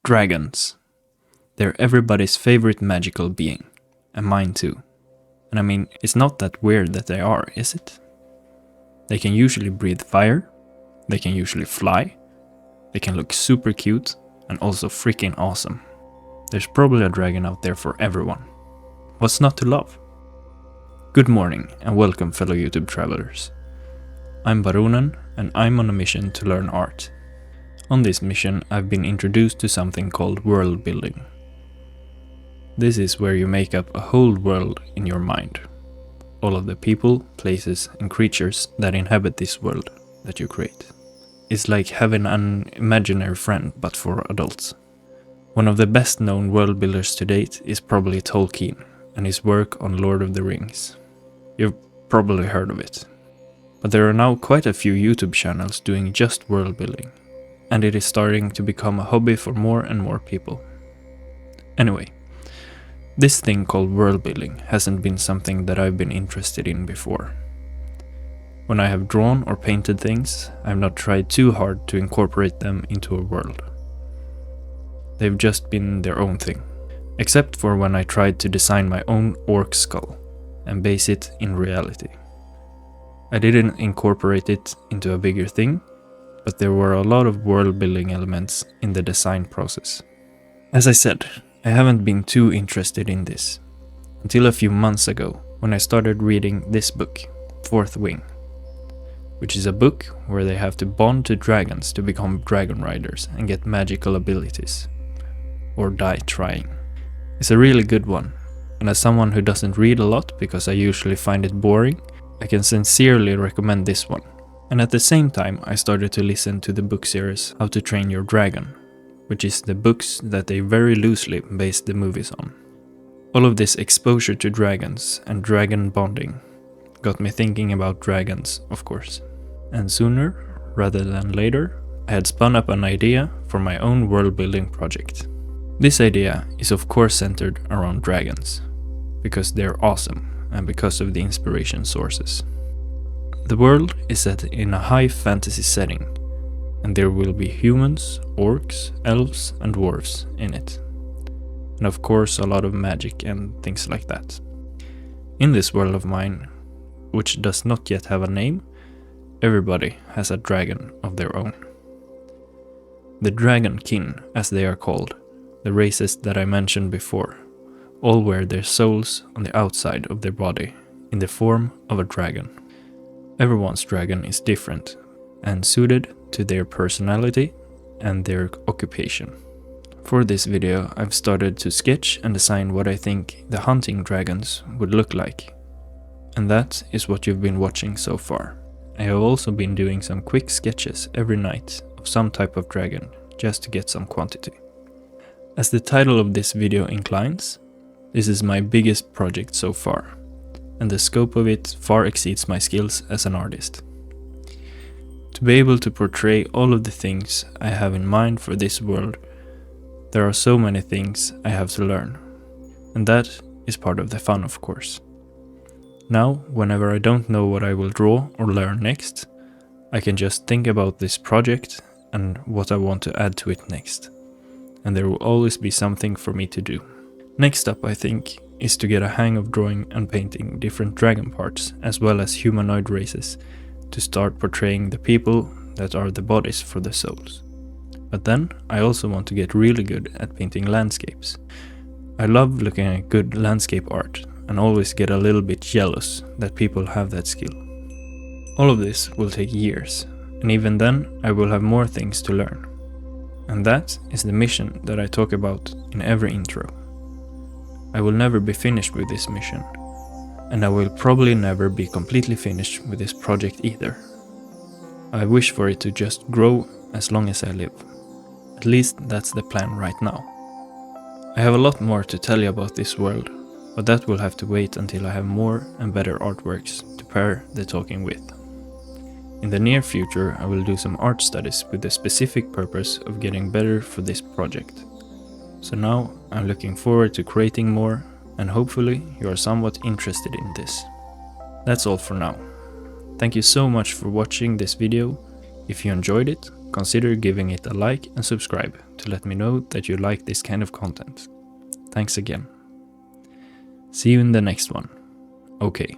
Dragons. They're everybody's favorite magical being, and mine too. And I mean, it's not that weird that they are, is it? They can usually breathe fire, they can usually fly, they can look super cute, and also freaking awesome. There's probably a dragon out there for everyone. What's not to love? Good morning, and welcome fellow YouTube travelers. I'm Baronen, and I'm on a mission to learn art. On this mission, I've been introduced to something called world building. This is where you make up a whole world in your mind. All of the people, places, and creatures that inhabit this world that you create. It's like having an imaginary friend, but for adults. One of the best known world builders to date is probably Tolkien and his work on Lord of the Rings. You've probably heard of it. But there are now quite a few YouTube channels doing just world building, and it is starting to become a hobby for more and more people. Anyway, this thing called world building hasn't been something that I've been interested in before. When I have drawn or painted things, I've not tried too hard to incorporate them into a world. They've just been their own thing, except for when I tried to design my own orc skull and base it in reality. I didn't incorporate it into a bigger thing, but there were a lot of world building elements in the design process. As I said, I haven't been too interested in this until a few months ago when I started reading this book, Fourth Wing, which is a book where they have to bond to dragons to become dragon riders and get magical abilities, or die trying. It's a really good one, and as someone who doesn't read a lot because I usually find it boring, I can sincerely recommend this one. And at the same time I started to listen to the book series How to Train Your Dragon, which is the books that they very loosely based the movies on. All of this exposure to dragons and dragon bonding got me thinking about dragons, of course. And sooner, rather than later, I had spun up an idea for my own world building project. This idea is of course centered around dragons, because they're awesome and because of the inspiration sources. The world is set in a high fantasy setting, and there will be humans, orcs, elves, and dwarves in it. And of course a lot of magic and things like that. In this world of mine, which does not yet have a name, everybody has a dragon of their own. The dragon kin, as they are called, the races that I mentioned before, all wear their souls on the outside of their body in the form of a dragon. Everyone's dragon is different and suited to their personality and their occupation. For this video I've started to sketch and design what I think the hunting dragons would look like. And that is what you've been watching so far. I have also been doing some quick sketches every night of some type of dragon just to get some quantity. As the title of this video inclines, this is my biggest project so far, and the scope of it far exceeds my skills as an artist. To be able to portray all of the things I have in mind for this world, there are so many things I have to learn, and that is part of the fun, of course. Now, whenever I don't know what I will draw or learn next, I can just think about this project and what I want to add to it next, and there will always be something for me to do. Next up, I think, is to get a hang of drawing and painting different dragon parts as well as humanoid races to start portraying the people that are the bodies for the souls. But then I also want to get really good at painting landscapes. I love looking at good landscape art and always get a little bit jealous that people have that skill. All of this will take years, and even then I will have more things to learn. And that is the mission that I talk about in every intro. I will never be finished with this mission, and I will probably never be completely finished with this project either. I wish for it to just grow as long as I live. At least that's the plan right now. I have a lot more to tell you about this world, but that will have to wait until I have more and better artworks to pair the talking with. In the near future I will do some art studies with the specific purpose of getting better for this project. So now I'm looking forward to creating more, and hopefully you are somewhat interested in this. That's all for now. Thank you so much for watching this video. If you enjoyed it, consider giving it a like and subscribe to let me know that you like this kind of content. Thanks again. See you in the next one. Okay.